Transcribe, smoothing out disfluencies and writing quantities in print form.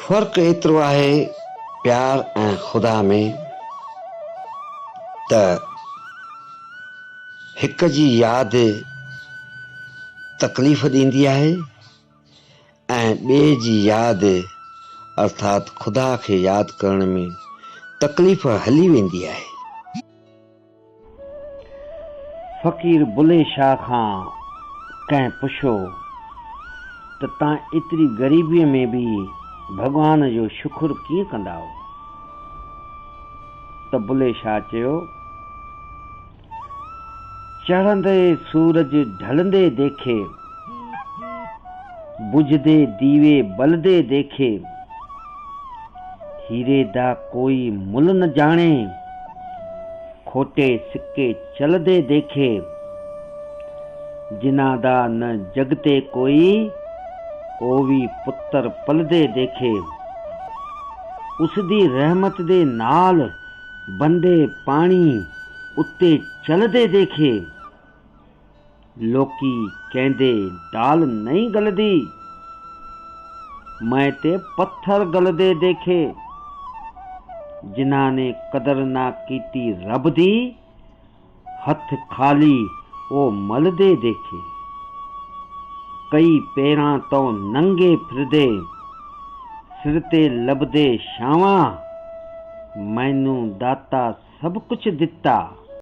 फ़र्क़ु एतिरो आहे प्यार ऐं ख़ुदा में त हिक जी यादि तकलीफ़ ॾींदी आहे ऐं ॿिए जी यादि अर्थात ख़ुदा खे यादि करण में तकलीफ़ हली वेंदी आहे। फ़क़ीर बुल्ले शाह खां कंहिं पुछियो त तव्हां एतिरी ग़रीबीअ में बि भॻवान जो शुक्र कीअं कंदा हो? त बुल्ले शाह चयो, चढ़ंदे सूरज ढलंदे देखे, बुझदे दीवे बलदे देखे, हीरे दा कोई मुल न जाने, खोटे सिक्के चलदे देखे, जिन्हां दा न जगते कोई, ओ भी पुत्तर पलदे देखे, उस दी रहमत दे नाल बंदे पानी उत्ते चलदे देखे, लोकी कहंदे डाल नहीं गलदी, मैं ते पत्थर गलदे देखे, जिन्हां ने कदर ना कीती रब दी, हथ खाली ओ मलदे देखे, कई पैरां तो नंगे फिरदे, सिर ते लभदे छावां, मैनू दाता सब कुछ दिता।